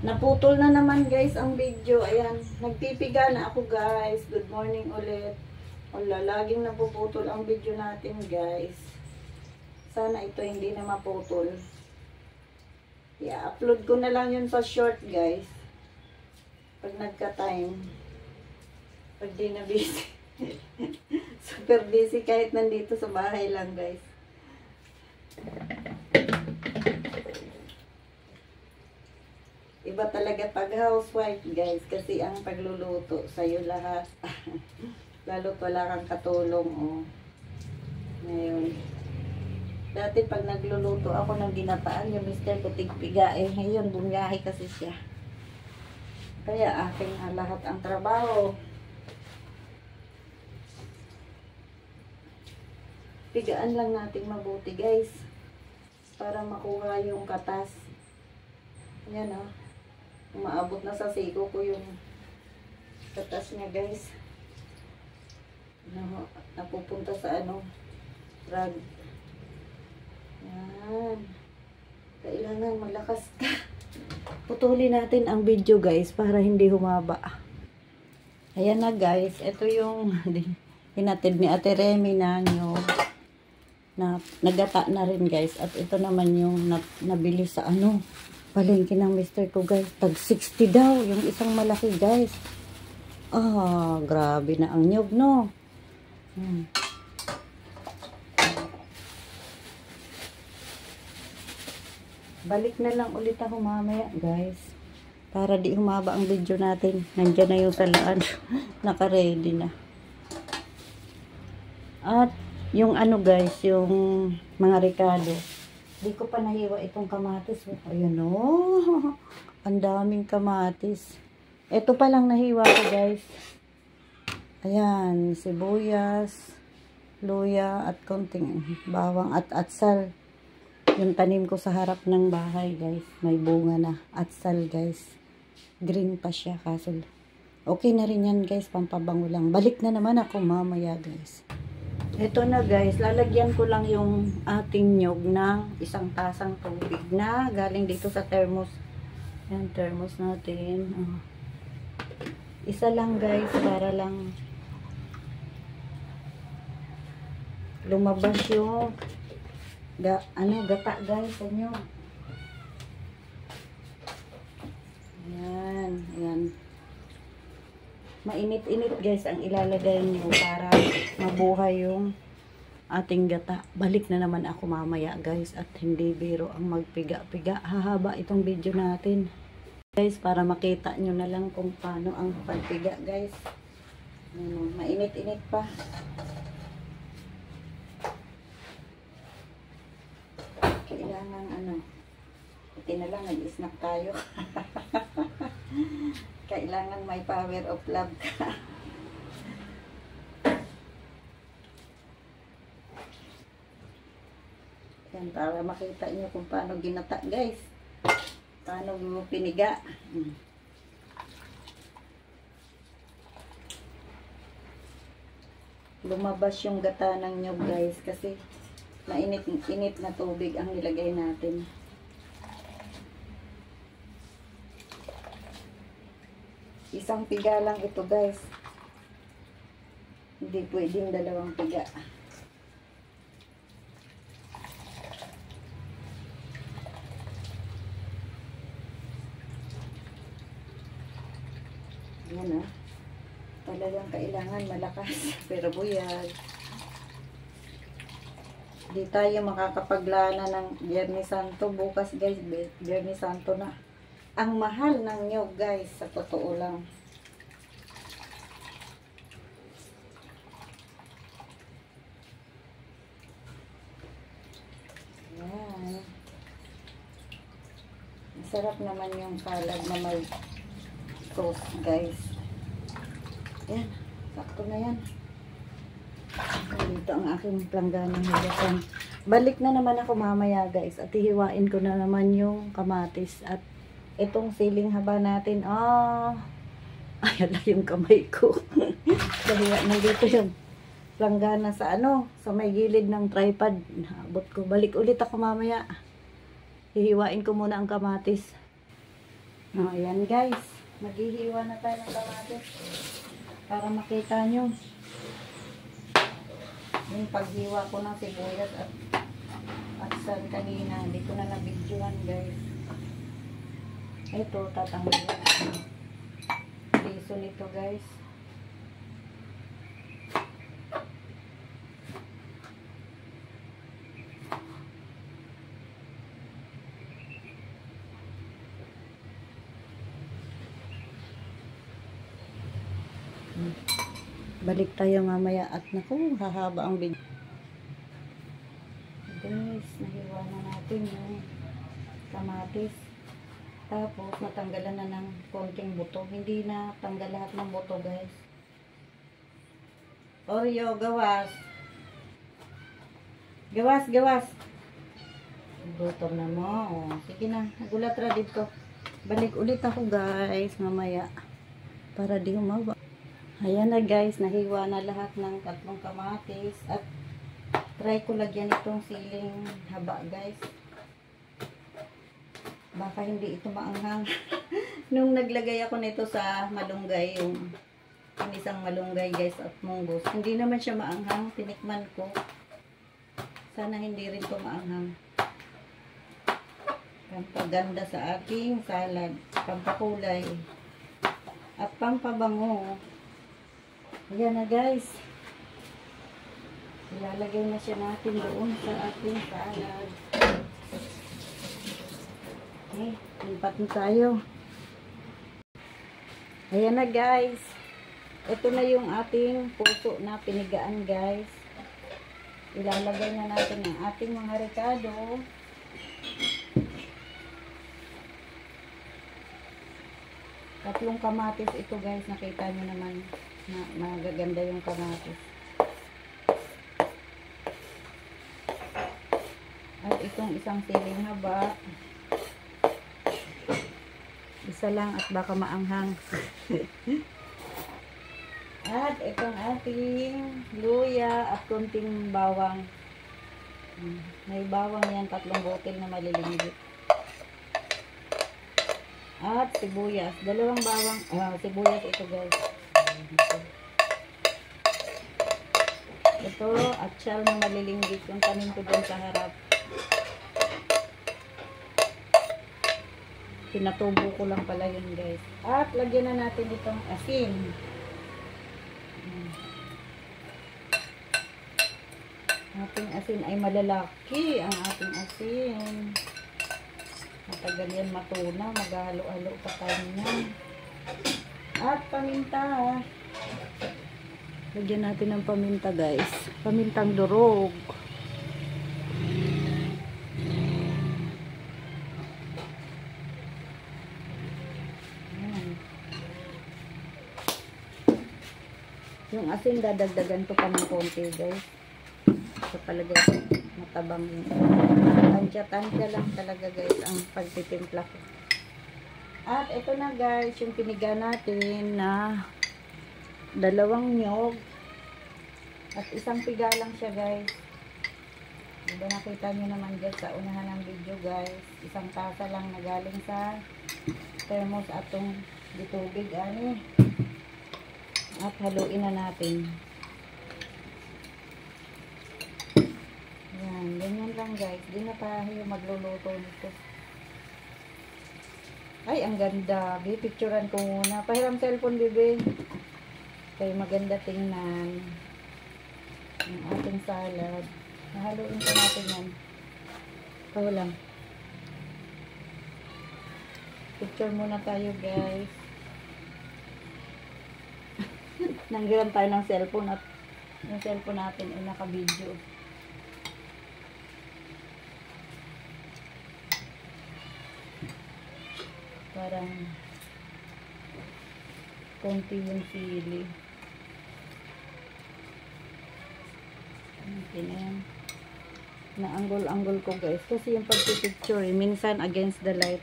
Naputol na naman guys ang video. Ayan, nagpipiga na ako guys. Good morning ulit. Wala, laging napuputol ang video natin guys. Sana ito hindi na maputol. I-upload ko na lang yun sa short guys. Pag nagka-time. Pag di na busy. Super busy kahit nandito sa bahay lang guys. Iba talaga pag housewife guys, kasi ang pagluluto sa'yo lahat. Lalo wala kang katulong oh. Ngayon, dati pag nagluluto ako ng ginataan, yung mister ko tigpiga eh. Ngayon bumiyahe kasi siya. Kaya aking lahat ang trabaho. Pigaan lang natin mabuti guys, para makuha yung katas. Yan oh. Umaabot na sa siko ko yung katas niya guys. Napupunta sa rag. Yan. Kailangan malakas ka. Putulin natin ang video guys para hindi humaba. Ayan na guys. Ito yung hinatid ni Ate Remy na nagata na rin guys. At ito naman yung nabili sa palengke ng mister ko guys. Tag 60 daw. Yung isang malaki guys. Grabe na ang nyog no. Balik na lang ulit ako mamaya guys. Para di humaba ang video natin. Nandiyan na yung salaan. Naka-ready na. At yung guys, yung mga rekado. Di ko pa nahiwa itong kamatis. Ayan o. Ang daming kamatis. Ito pa lang nahiwa ko guys. Ayan. Sibuyas, luya, at konting bawang at atsal. Yung tanim ko sa harap ng bahay guys. May bunga na. Atsal guys. Green pa siya. Kaso okay na rin yan guys. Pampabango lang. Balik na naman ako mamaya guys. Ito na guys, lalagyan ko lang yung ating nyog ng isang tasang tubig na galing dito sa thermos. Yan, thermos natin. Isa lang guys, para lang lumabas yung gata guys sa nyog. Yan, yan. Mainit-init guys ang ilalagay nyo para mabuhay yung ating gata. Balik na naman ako mamaya guys, at hindi biro ang magpiga-piga. Hahaba itong video natin guys, para makita nyo na lang kung paano ang pagpiga guys. Mainit-init pa. Kailangan ito na lang, nag-snack tayo. Kailangan may power of love ka. Yan, para makita nyo kung paano ginata guys. Paano mo piniga. Lumabas yung gata ng nyog guys, kasi mainit-init na tubig ang nilagay natin. Isang piga lang ito guys. Hindi pwedeng dalawang piga. Yan talagang kailangan malakas. Pero buyag. Di tayo makakapaglana ng Biyernes Santo. Bukas guys, Biyernes Santo na. Ang mahal ng nyog guys, sa totoo lang. Yan. Masarap naman yung salad na may sauce guys. Yan, sakto na yan. Dito ang aking plangganang hilasan. Balik na naman ako mamaya guys, at hihiwain ko na naman yung kamatis at itong siling haba natin. Ayala yung kamay ko. Dahil nandito yung planggana sa sa may gilid ng tripod. Naabot ko. Balik ulit ako mamaya. Hihiwain ko muna ang kamatis. Ayan guys. Maghihiwa na tayo ng kamatis. Para makita nyo. Yung paghiwa ko ng sibuyas at sal kanina. Hindi ko na nabidyohan guys. Ito, tatanggalin ko. Piso nito guys. Balik tayo mamaya at naku, hahaba ang video. Guys, nahiwa na natin yung kamatis. Tapos, natanggalan na ng konting buto. Hindi na tanggal lahat ng buto, guys. Oreo, gawas. Gawas, gawas. Gutom na mo. Oh, sige na, nagulat ra dito. Balik ulit ako, guys, mamaya. Para di umawa. Ayan na guys, nahiwa na lahat ng 3 kamatis at try ko lagyan itong siling haba guys. Baka hindi ito maanghang. Nung naglagay ako nito sa malunggay, yung isang malunggay guys at munggos, hindi naman siya maanghang. Tinikman ko. Sana hindi rin ito maanghang. Pampaganda sa aking salad, pampakulay at pampabango. Ayan na guys. Ilalagay na siya natin doon sa ating salad. Okay, lipat na tayo. Ayan na guys. Ito na yung ating puso na pinigaan guys. Ilalagay na natin ang ating mga rekado. Tatlong kamatis ito guys. Nakita nyo naman. Magaganda yung kamatis. At itong isang siling haba. Isa lang at baka maanghang. At itong ating luya at kunting bawang. May bawang yan, 3 botel na malilinggit. At sibuyas. 2 bawang, sibuyas ito guys. Ito, atsyal na malilinggit yung tanim ko dun sa harap. Pinatubo ko lang pala yun guys. At lagyan na natin itong asin. Ating asin ay malalaki. Ang ating asin. Matagal yan matuna. Maghahalo-halo pa tayo niyan. At paminta. Lagyan natin ng paminta guys. Pamintang durog. Ayan. Yung asin dadagdagan ko pa ng konti guys. So palagay matabang yun. Tansya-tansya lang talaga guys ang pagtitimpla ko. At ito na guys yung piniga natin na 2 nyog at isang piga lang siya guys. Diba nakita nyo naman dyan sa unahan ng video guys. Isang tasa lang na galing sa thermos atong ditubig ani. At haluin na natin. Yan, ganyan lang guys. Di na tayo magluluto nito. Ay, ang ganda. Picturean ko muna. Pahiram cellphone, bebe. Kaya maganda tingnan. Ang ating salad. Nahaluin ko natin yan. Ikaw lang. Picture muna tayo, guys. Nanggiran tayo ng cellphone at yung cellphone natin ay naka-video. Parang konti yung sili. Okay na yan. Na-angle-angle ko guys. Kasi yung pagpipicture, minsan against the light.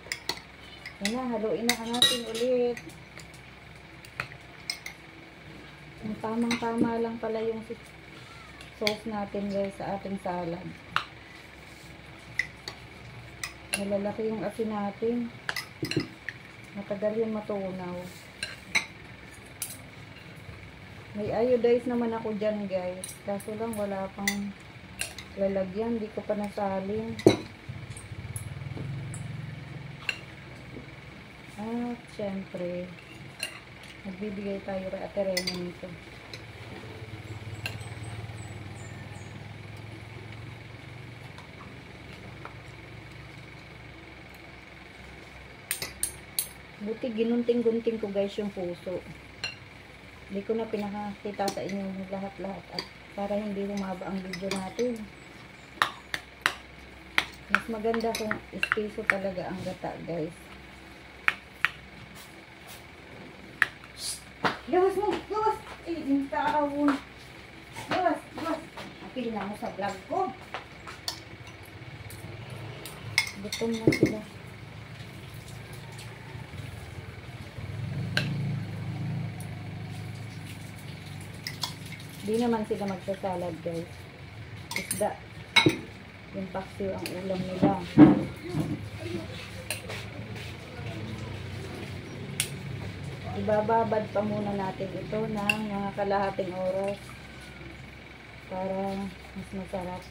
Yan na, haluin na natin ulit. Yung tamang-tama lang pala yung sauce natin guys sa ating salad. Malalaki yung asin natin. Matagal yan matunaw. May iodize naman ako dyan guys. Kaso lang wala pang lalagyan. Di ko pa nasalin. At syempre, magbibigay tayo kay Ate Rene nito. Buti ginunting-gunting ko guys yung puso. Hindi ko na pinakakita sa inyo lahat-lahat at para hindi humaba ang video natin. Mas maganda kung espeso talaga ang gata guys. Gawas mo! Gawas! Yung taawon! Gawas! Gawas! Apil na mo sa vlog ko. Gutom na sila. Di naman sila magsasalad guys. Isda. Yung paksiw ang ulam nila. Ibababad pa muna natin ito ng mga kalahating oras para mas masarap.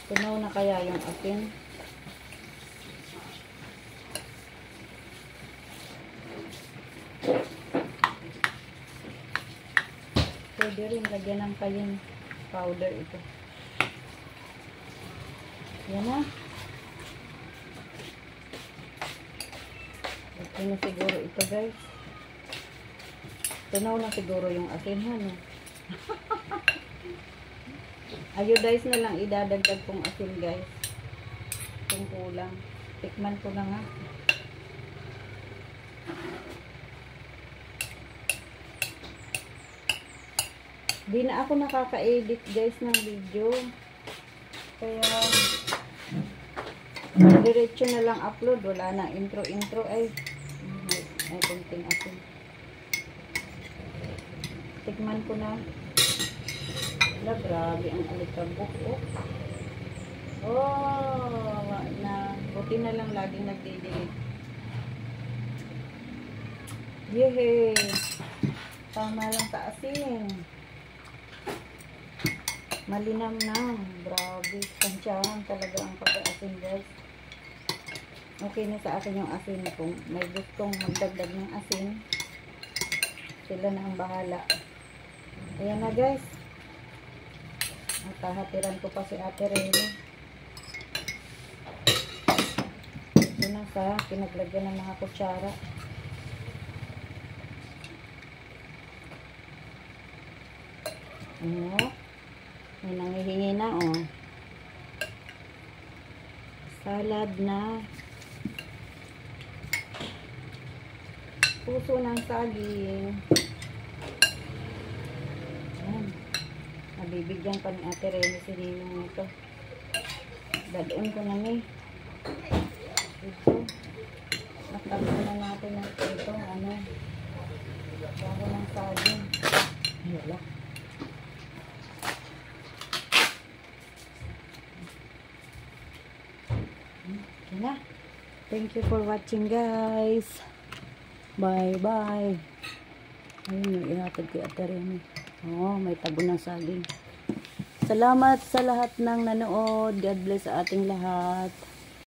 Tunaw na kaya yung asin. Pwede rin lagyan ng cayenne powder ito. Yan na. Okay na siguro ito guys. Tunaw na siguro yung asin ha. No? Iodize na lang idadagdag kong asin guys. Kung kulang. Tikman ko na nga. Di na ako nakaka-edit guys ng video. Kaya diretso na lang upload. Wala na intro-intro ay kunting asin. Tikman ko na. Wala, grabe ang alikabok. Oh, na buti na lang laging nagdidilig. Yehey! Tama lang sa asin. Malinam-nam. Grabe. Tansyahan talaga ang pag-asin guys. Okay na sa akin yung asin. Kung may gustong magdagdag ng asin, sila na ang bahala. Ayan na guys. At hahatiran ko pa si Ate Rene. Ito na sa pinaglagyan ng mga kutsara. May nangihingi na salad na puso ng saging. Nabibigyan pa ni Ate Rene si Ninong nito. Dadon ko na ito. Nakagod na natin ito. Bago ng saging. Wala. Okay na. Thank you for watching guys. Bye bye. Ayun yung ihatag kay Ate Rene. May tabo ng saging. Salamat sa lahat ng nanood. God bless sa ating lahat.